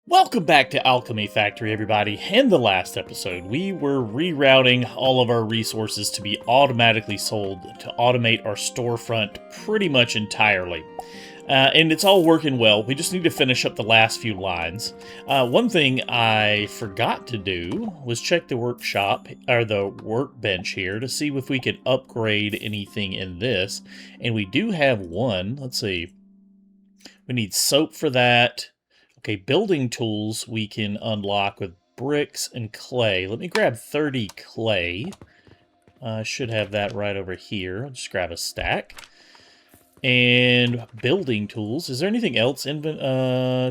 Welcome back to Alchemy Factory, everybody. In the last episode, we were rerouting all of our resources to be automatically sold to automate our storefront pretty much entirely. And it's all working well. We just need to finish up the last few lines. One thing I forgot to do was check the workshop, or the workbench here, to see if we could upgrade anything in this. And we do have one. Let's see. We need soap for that. Okay, building tools we can unlock with bricks and clay. Let me grab 30 clay. I should have that right over here. I'll just grab a stack. And building tools. Is there anything else?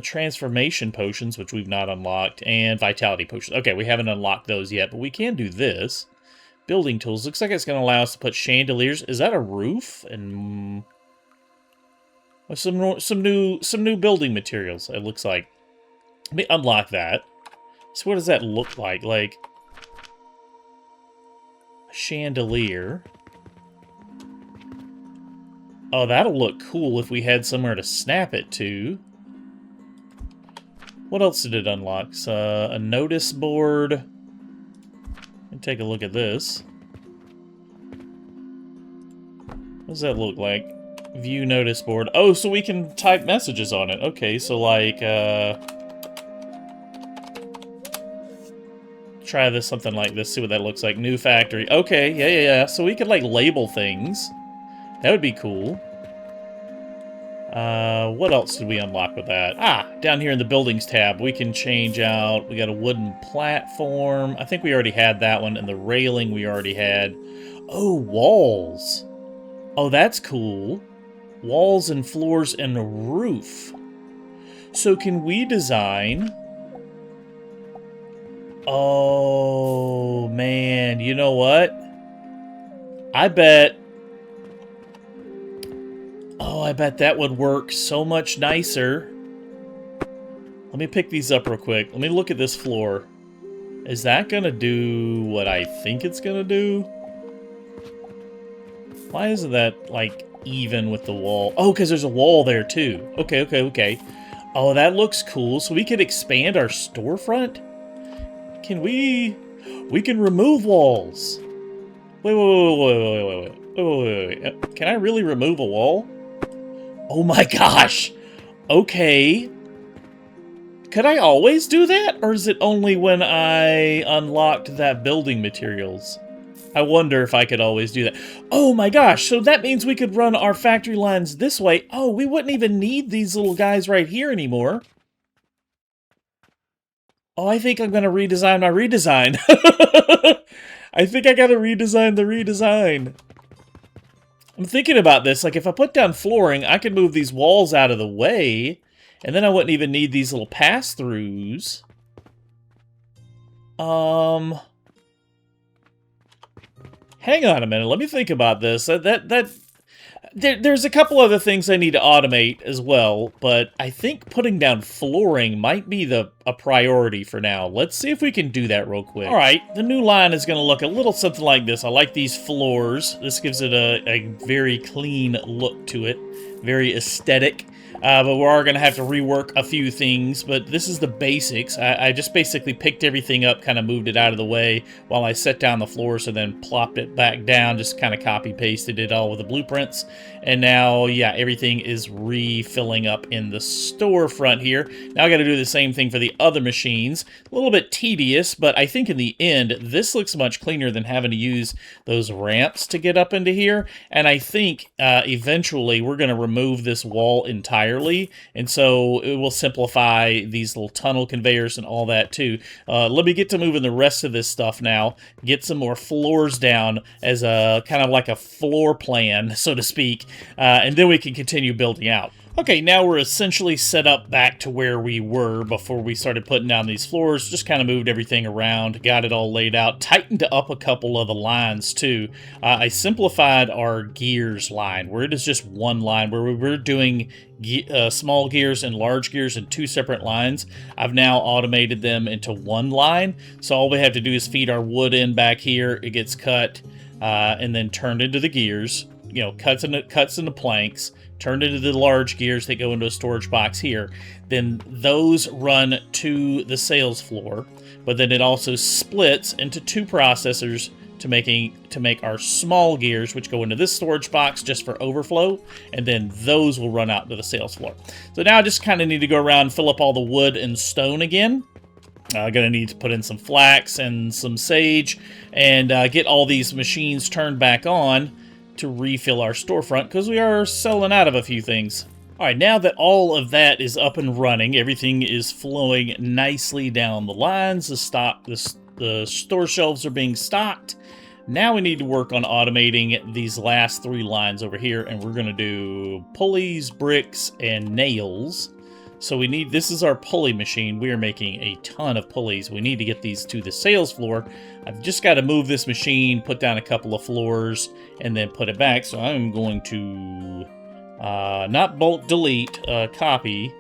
Transformation potions, which we've not unlocked. And vitality potions. Okay, we haven't unlocked those yet, but we can do this. Building tools. Looks like it's going to allow us to put chandeliers. Is that a roof? And some new building materials, it looks like. Let me unlock that. So what does that look like? Like a chandelier. Oh, that'll look cool if we had somewhere to snap it to. What else did it unlock? A notice board. Let me take a look at this. What does that look like? View notice board. Oh, so we can type messages on it. Okay, so like, try this, something like this, see what that looks like. New factory. Okay, yeah. So we could, like, label things. That would be cool. What else did we unlock with that? Ah, down here in the buildings tab, we can change out. We got a wooden platform. I think we already had that one, and the railing we already had. Oh, walls. Oh, that's cool. Walls and floors and a roof. So can we design... Oh, man. You know what? I bet... Oh, I bet that would work so much nicer. Let me pick these up real quick. Let me look at this floor. Is that gonna do what I think it's gonna do? Why isn't that, like, even with the wall? Oh, because there's a wall there, too. Okay. Oh, that looks cool. So we could expand our storefront? Can we... We can remove walls. Wait. Can I really remove a wall? Oh my gosh! Okay. Could I always do that? Or is it only when I unlocked that building materials? I wonder if I could always do that. Oh my gosh, so that means we could run our factory lines this way. Oh, we wouldn't even need these little guys right here anymore. Oh, I think I'm going to redesign my redesign. I think I got to redesign the redesign. I'm thinking about this. Like, if I put down flooring, I could move these walls out of the way, and then I wouldn't even need these little pass-throughs. Hang on a minute. Let me think about this. There's a couple other things I need to automate as well, but I think putting down flooring might be a priority for now. Let's see if we can do that real quick. All right, the new line is going to look a little something like this. I like these floors. This gives it a very clean look to it, very aesthetic. But we are going to have to rework a few things, but this is the basics. I just basically picked everything up, kind of moved it out of the way while I set down the floors and then plopped it back down, just kind of copy-pasted it all with the blueprints. And now, yeah, everything is refilling up in the storefront here. Now I got to do the same thing for the other machines. A little bit tedious, but I think in the end, this looks much cleaner than having to use those ramps to get up into here. And I think eventually we're going to remove this wall entirely. And so it will simplify these little tunnel conveyors and all that too. Let me get to moving the rest of this stuff now. Get some more floors down as a kind of like a floor plan, so to speak. And then we can continue building out. Okay, now we're essentially set up back to where we were before we started putting down these floors. Just kind of moved everything around, got it all laid out, tightened up a couple of the lines too. I simplified our gears line, where it is just one line, where we were doing small gears and large gears in two separate lines. I've now automated them into one line, so all we have to do is feed our wood in back here. It gets cut and then turned into the gears, you know, cuts into planks, turned into the large gears that go into a storage box here. Then those run to the sales floor, but then it also splits into 2 processors to make our small gears, which go into this storage box just for overflow, and then those will run out to the sales floor. So now I just kind of need to go around and fill up all the wood and stone again. Gonna need to put in some flax and some sage and get all these machines turned back on to refill our storefront, because we are selling out of a few things. Alright, now that all of that is up and running, everything is flowing nicely down the lines, the store shelves are being stocked. Now we need to work on automating these last 3 lines over here, and we're gonna do pulleys, bricks, and nails. So this is our pulley machine. We are making a ton of pulleys. We need to get these to the sales floor. I've just got to move this machine, put down a couple of floors, and then put it back. So I'm going to not bulk delete, copy.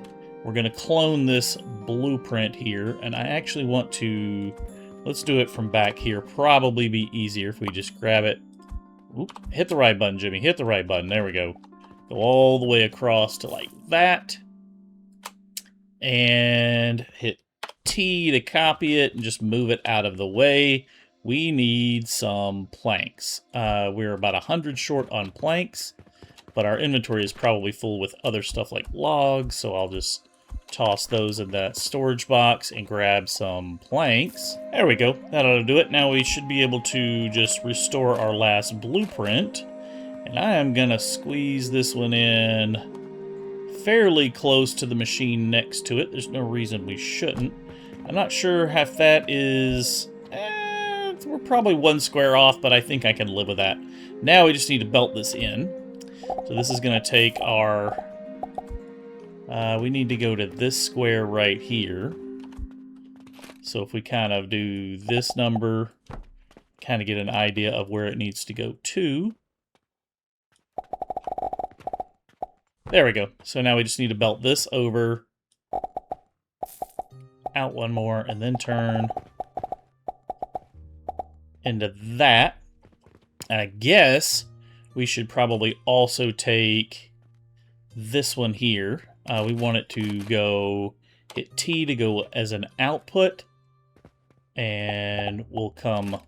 We're going to clone this blueprint here, and I actually want to, let's do it from back here. Probably be easier if we just grab it. Oop, hit the right button, Jimmy. Hit the right button. There we go. Go all the way across to like that. And hit T to copy it and just move it out of the way. We need some planks. We're about 100 short on planks, but our inventory is probably full with other stuff like logs, so I'll just toss those in that storage box and grab some planks. There we go. That ought to do it. Now we should be able to just restore our last blueprint. And I am going to squeeze this one in fairly close to the machine next to it. There's no reason we shouldn't. I'm not sure if that is... we're probably 1 square off, but I think I can live with that. Now we just need to belt this in. So this is going to take our... we need to go to this square right here. So if we kind of do this number, kind of get an idea of where it needs to go to. There we go. So now we just need to belt this over, out 1 more, and then turn into that. I guess we should probably also take this one here. We want it to go, hit T to go as an output, and we'll come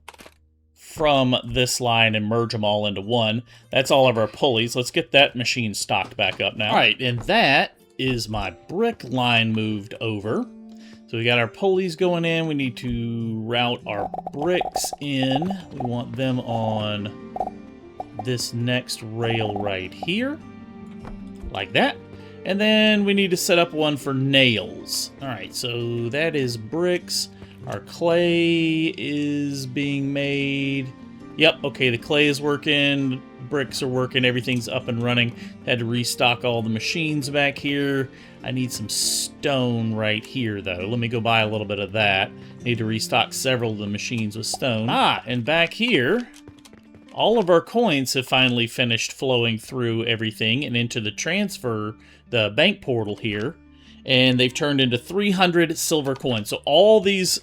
from this line and merge them all into one. That's all of our pulleys. Let's get that machine stocked back up now. All right, and that is my brick line moved over. So we got our pulleys going in. We need to route our bricks in. We want them on this next rail right here, like that. And then we need to set up one for nails. All right, so that is bricks. Our clay is being made. Yep, okay, the clay is working, bricks are working, everything's up and running. Had to restock all the machines back here. I need some stone right here, though. Let me go buy a little bit of that. Need to restock several of the machines with stone. And back here, all of our coins have finally finished flowing through everything and into the bank portal here. And they've turned into 300 silver coins. So all these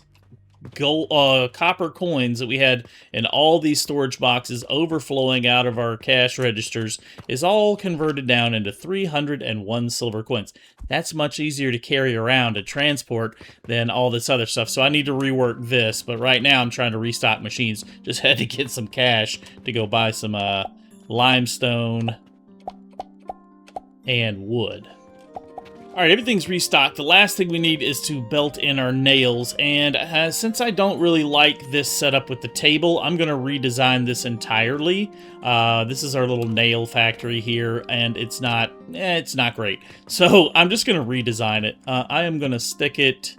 copper coins that we had in all these storage boxes overflowing out of our cash registers is all converted down into 301 silver coins. That's much easier to carry around and transport than all this other stuff. So I need to rework this, but right now I'm trying to restock machines. Just had to get some cash to go buy some limestone and wood. Alright, everything's restocked. The last thing we need is to belt in our nails, and since I don't really like this setup with the table, I'm going to redesign this entirely. This is our little nail factory here, and it's not great. So I'm just going to redesign it. I am going to stick it,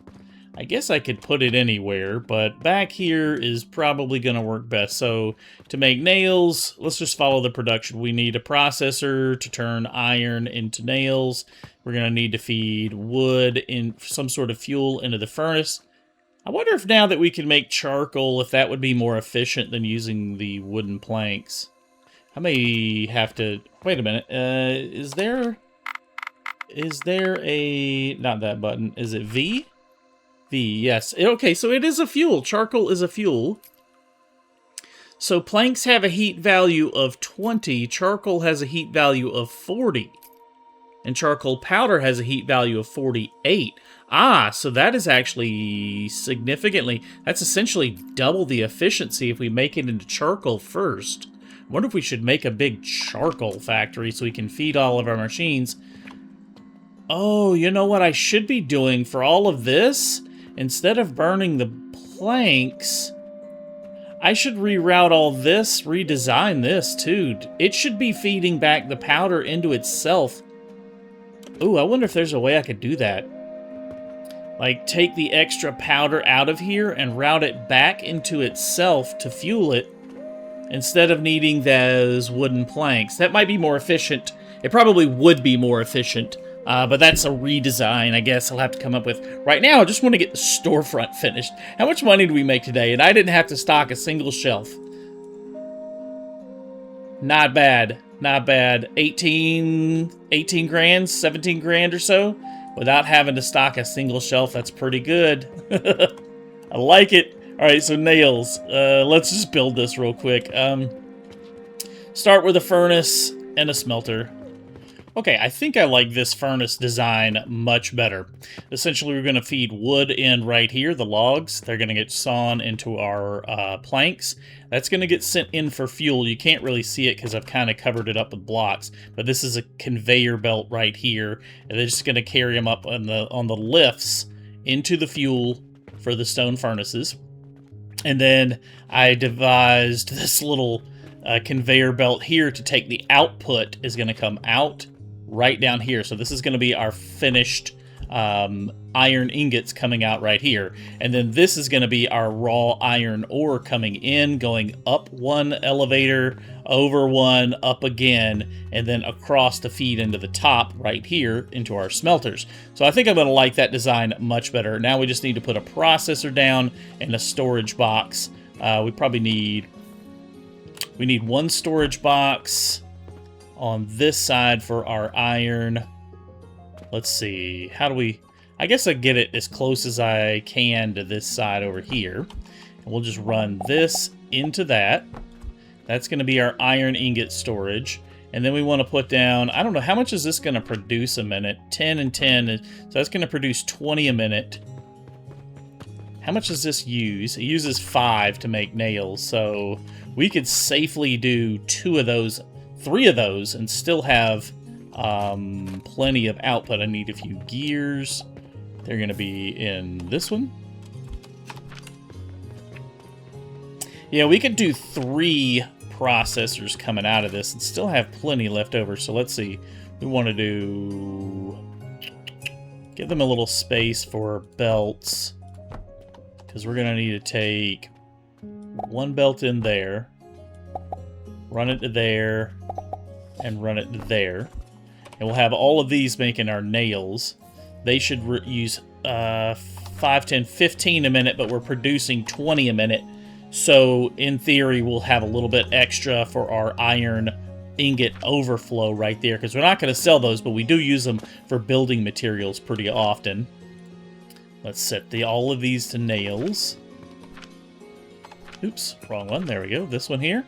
I guess I could put it anywhere, but back here is probably going to work best. So to make nails, let's just follow the production. We need a processor to turn iron into nails. We're going to need to feed wood in some sort of fuel into the furnace. I wonder if now that we can make charcoal, if that would be more efficient than using the wooden planks. I may have to... Wait a minute. Is there a... Not that button. Is it V? V, yes. Okay, so it is a fuel. Charcoal is a fuel. So planks have a heat value of 20. Charcoal has a heat value of 40. And charcoal powder has a heat value of 48. Ah, so that is actually significantly... That's essentially double the efficiency if we make it into charcoal first. I wonder if we should make a big charcoal factory so we can feed all of our machines. Oh, you know what I should be doing for all of this? Instead of burning the planks, I should reroute all this, redesign this too. It should be feeding back the powder into itself. Ooh, I wonder if there's a way I could do that. Like, take the extra powder out of here and route it back into itself to fuel it, instead of needing those wooden planks. That might be more efficient. It probably would be more efficient, but that's a redesign I guess I'll have to come up with. Right now, I just want to get the storefront finished. How much money did we make today? And I didn't have to stock a single shelf. Not bad. Not bad. 18 grand, 17 grand or so, without having to stock a single shelf. That's pretty good. I like it. All right, so nails. Let's just build this real quick. Start with a furnace and a smelter. Okay, I think I like this furnace design much better. Essentially, we're going to feed wood in right here, the logs. They're going to get sawn into our planks. That's going to get sent in for fuel. You can't really see it because I've kind of covered it up with blocks. But this is a conveyor belt right here. And they're just going to carry them up on the lifts into the fuel for the stone furnaces. And then I devised this little conveyor belt here to take the output is going to come out right down here. So this is going to be our finished iron ingots coming out right here. And then this is going to be our raw iron ore coming in, going up one elevator, over one, up again, and then across to feed into the top right here into our smelters. So I think I'm going to like that design much better. Now we just need to put a processor down and a storage box. We probably need one storage box on this side for our iron. Let's see, how do we... I guess I get it as close as I can to this side over here. And we'll just run this into that. That's going to be our iron ingot storage. And then we want to put down, I don't know, how much is this going to produce a minute? 10 and 10, so that's going to produce 20 a minute. How much does this use? It uses 5 to make nails, so we could safely do 2 of those, 3 of those, and still have plenty of output. I need a few gears. They're going to be in this one. Yeah, we could do 3 processors coming out of this and still have plenty left over. So let's see. We want to do... give them a little space for belts, because we're going to need to take 1 belt in there, run it to there, and run it to there. And we'll have all of these making our nails. They should use 5, 10, 15 a minute, but we're producing 20 a minute. So in theory, we'll have a little bit extra for our iron ingot overflow right there, because we're not going to sell those, but we do use them for building materials pretty often. Let's set all of these to nails. Oops, wrong one. There we go. This one here.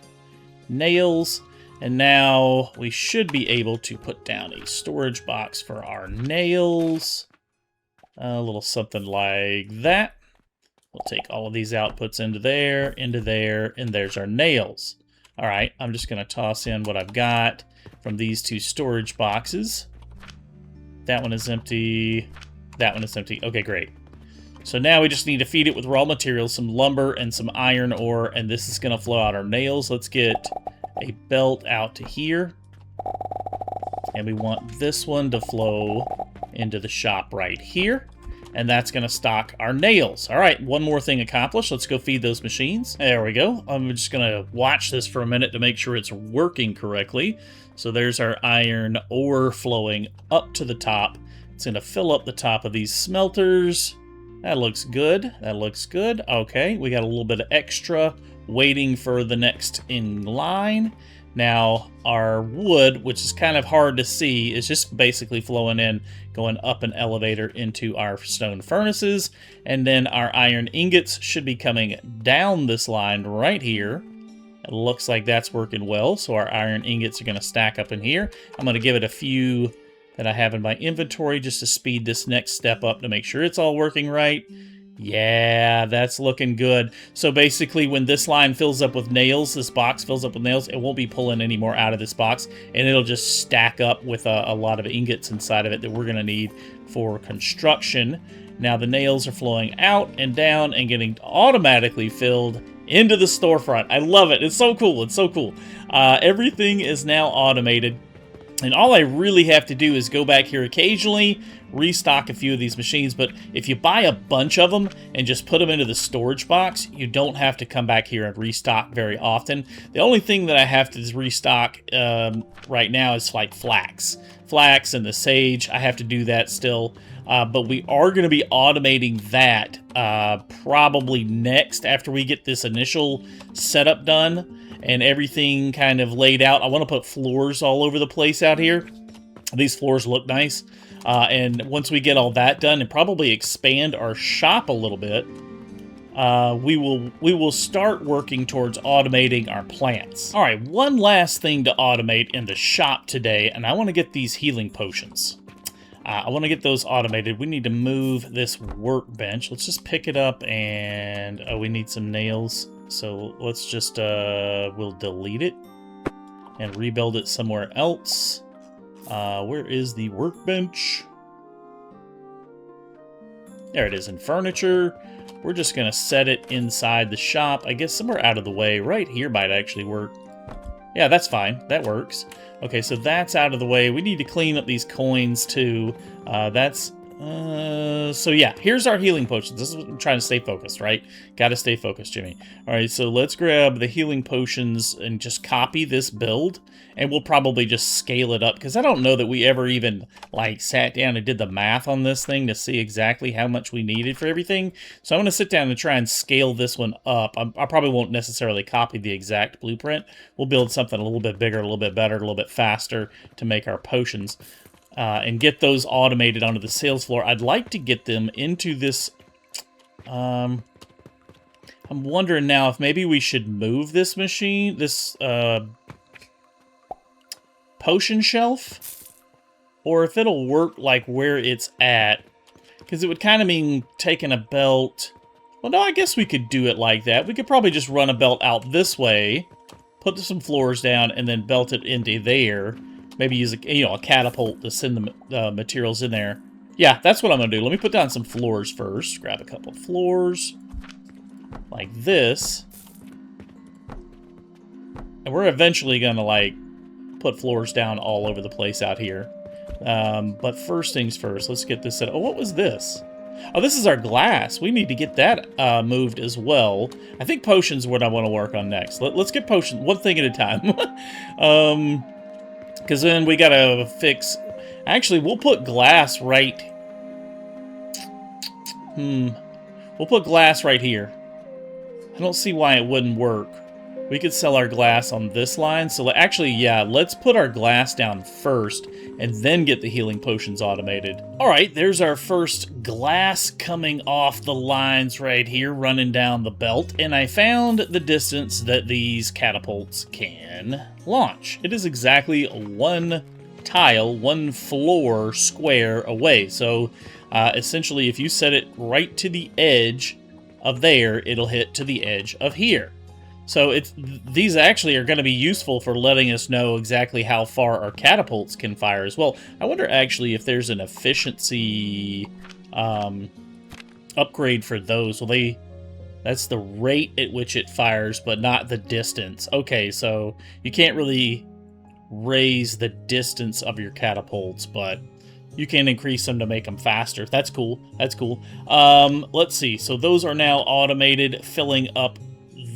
Nails. And now we should be able to put down a storage box for our nails. A little something like that. We'll take all of these outputs into there, and there's our nails. All right, I'm just going to toss in what I've got from these 2 storage boxes. That one is empty. That one is empty. Okay, great. So now we just need to feed it with raw materials, some lumber and some iron ore, and this is going to flow out our nails. Let's get a belt out to here. And we want this one to flow into the shop right here. And that's going to stock our nails. All right, one more thing accomplished. Let's go feed those machines. There we go. I'm just going to watch this for a minute to make sure it's working correctly. So there's our iron ore flowing up to the top. It's going to fill up the top of these smelters. That looks good. That looks good. Okay, we got a little bit of extra waiting for the next in line. Now, our wood, which is kind of hard to see, is just basically flowing in, going up an elevator into our stone furnaces. And then our iron ingots should be coming down this line right here. It looks like that's working well, so our iron ingots are going to stack up in here. I'm going to give it a few that I have in my inventory just to speed this next step up to make sure it's all working right. Yeah, that's looking good. So basically, when this line fills up with nails, this box fills up with nails, it won't be pulling any more out of this box, and it'll just stack up with a lot of ingots inside of it that we're going to need for construction. Now the nails are flowing out and down and getting automatically filled into the storefront. I love it. It's so cool. It's so cool. Everything is now automated. And all I really have to do is go back here occasionally, restock a few of these machines. But if you buy a bunch of them and just put them into the storage box, you don't have to come back here and restock very often. The only thing that I have to restock right now is like flax. Flax and the sage, I have to do that still. But we are going to be automating that probably next after we get this initial setup done and everything kind of laid out. I want to put floors all over the place out here. These floors look nice. And once we get all that done and probably expand our shop a little bit, we will start working towards automating our plants. All right, one last thing to automate in the shop today, and I want to get these healing potions. I want to get those automated. We need to move this workbench. Let's just pick it up and... oh, we need some nails. So let's just, we'll delete it and rebuild it somewhere else. Where is the workbench? There it is in furniture. We're just going to set it inside the shop. I guess somewhere out of the way. Right here might actually work. Yeah, that's fine. That works. Okay, so that's out of the way. We need to clean up these coins too. So yeah, here's our healing potions. This is what I'm trying to stay focused, right? Gotta stay focused, Jimmy. All right, so let's grab the healing potions and just copy this build. And we'll probably just scale it up, because I don't know that we ever even, like, sat down and did the math on this thing to see exactly how much we needed for everything. So I'm going to sit down and try and scale this one up. I probably won't necessarily copy the exact blueprint. We'll build something a little bit bigger, a little bit better, a little bit faster to make our potions. And get those automated onto the sales floor. I'd like to get them into this... I'm wondering now if maybe we should move this machine, this... potion shelf, or if it'll work like where it's at, because it would kind of mean taking a belt. Well, no, I guess we could do it like that. We could probably just run a belt out this way, put some floors down, and then belt it into there. Maybe use a catapult to send the materials in there. Yeah, that's what I'm gonna do. Let me put down some floors first. Grab a couple of floors like this, and we're eventually gonna like put floors down all over the place out here. But first things first, let's get this set up. Oh, what was this? Oh, this is our glass. We need to get that moved as well. I think potions are what I want to work on next. Let's get potions one thing at a time. Because then we gotta fix... Actually, we'll put glass right... We'll put glass right here. I don't see why it wouldn't work. We could sell our glass on this line. So actually, yeah, let's put our glass down first and then get the healing potions automated. All right, there's our first glass coming off the lines right here, running down the belt. And I found the distance that these catapults can launch. It is exactly one tile, one floor square away. So essentially, if you set it right to the edge of there, it'll hit to the edge of here. So these actually are going to be useful for letting us know exactly how far our catapults can fire as well. I wonder actually if there's an efficiency upgrade for those. Well, that's the rate at which it fires, but not the distance. Okay, so you can't really raise the distance of your catapults, but you can increase them to make them faster. That's cool. That's cool. Let's see. So those are now automated, filling up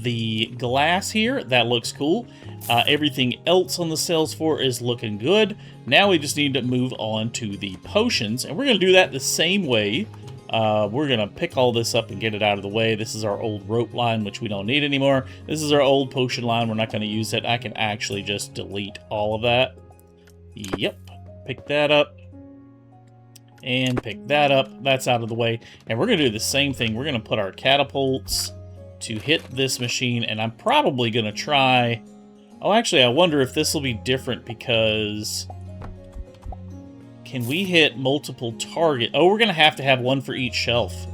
the glass here. That looks cool. Everything else on the sales floor is looking good. Now we just need to move on to the potions, and we're going to do that the same way. We're going to pick all this up and get it out of the way. This is our old rope line, which we don't need anymore. This is our old potion line. We're not going to use it. I can actually just delete all of that. Yep. Pick that up. And pick that up. That's out of the way. And we're going to do the same thing. We're going to put our catapults to hit this machine, and I'm probably going to try... Oh, actually, I wonder if this will be different because can we hit multiple target? Oh, we're going to have one for each shelf.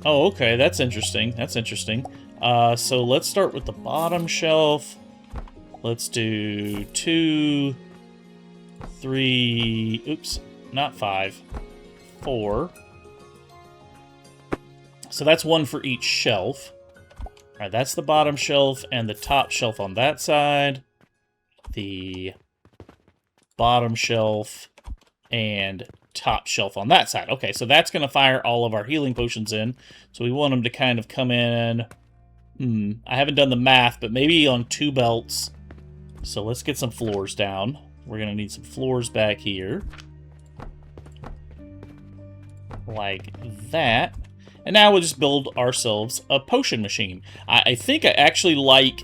Oh, okay, that's interesting. That's interesting. So let's start with the bottom shelf. Let's do 2, 3, oops, not 5, 4. So that's one for each shelf. All right, that's the bottom shelf and the top shelf on that side. The bottom shelf and top shelf on that side. Okay, so that's going to fire all of our healing potions in. So we want them to kind of come in. I haven't done the math, but maybe on 2 belts. So let's get some floors down. We're going to need some floors back here. Like that. And now we'll just build ourselves a potion machine. I think I actually like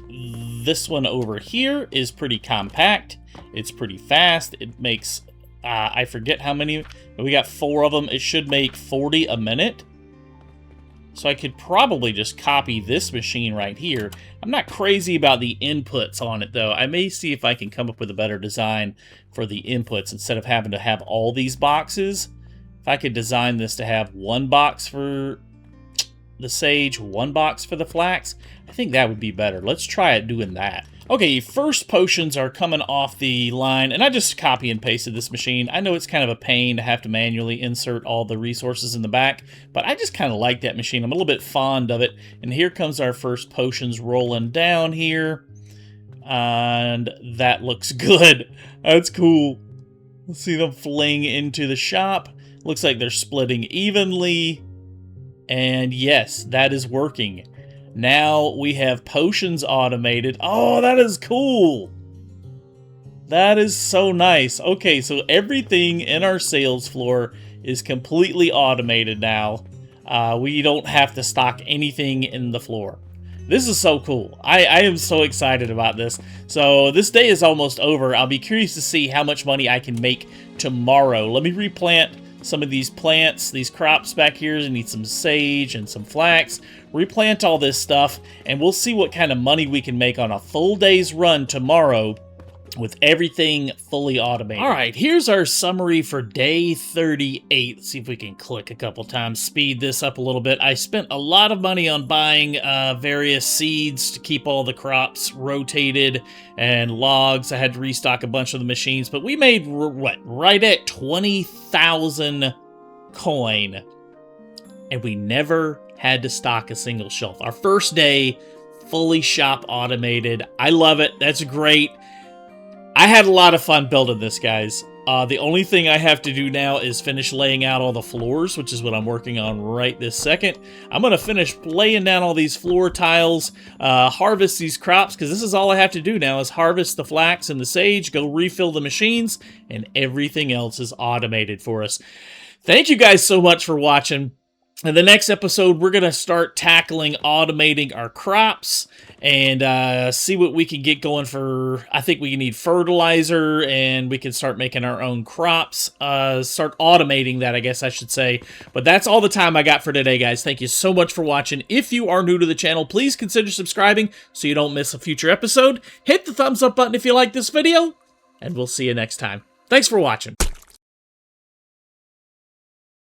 this one over here. Is pretty compact. It's pretty fast. It makes, I forget how many. We got 4 of them. It should make 40 a minute. So I could probably just copy this machine right here. I'm not crazy about the inputs on it, though. I may see if I can come up with a better design for the inputs instead of having to have all these boxes. If I could design this to have 1 box for the sage, 1 box for the flax, I think that would be better. Let's try it doing that. Okay, first potions are coming off the line, and I just copy and pasted this machine. I know it's kind of a pain to have to manually insert all the resources in the back, but I just kind of like that machine. I'm a little bit fond of it. And here comes our first potions rolling down here. And that looks good. That's cool. Let's see them fling into the shop. Looks like they're splitting evenly. And yes, that is working. Now we have potions automated. Oh, that is cool. That is so nice. Okay, so everything in our sales floor is completely automated now. We don't have to stock anything in the floor. This is so cool. I am so excited about this. So this day is almost over. I'll be curious to see how much money I can make tomorrow. Let me replant some of these plants, these crops back here. I need some sage and some flax. Replant all this stuff, and we'll see what kind of money we can make on a full day's run tomorrow with everything fully automated. All right, here's our summary for day 38. Let's see if we can click a couple times, speed this up a little bit. I spent a lot of money on buying various seeds to keep all the crops rotated and logs. I had to restock a bunch of the machines, but we made, what, right at 20,000 coin, and we never had to stock a single shelf. Our first day, fully shop automated. I love it. That's great. I had a lot of fun building this, guys. The only thing I have to do now is finish laying out all the floors, which is what I'm working on right this second. I'm going to finish laying down all these floor tiles, harvest these crops, because this is all I have to do now is harvest the flax and the sage, go refill the machines, and everything else is automated for us. Thank you guys so much for watching. In the next episode, we're going to start tackling automating our crops and see what we can get going for. I think we need fertilizer, and we can start making our own crops. Start automating that, I guess I should say. But that's all the time I got for today, guys. Thank you so much for watching. If you are new to the channel, please consider subscribing so you don't miss a future episode. Hit the thumbs up button if you like this video, and we'll see you next time. Thanks for watching.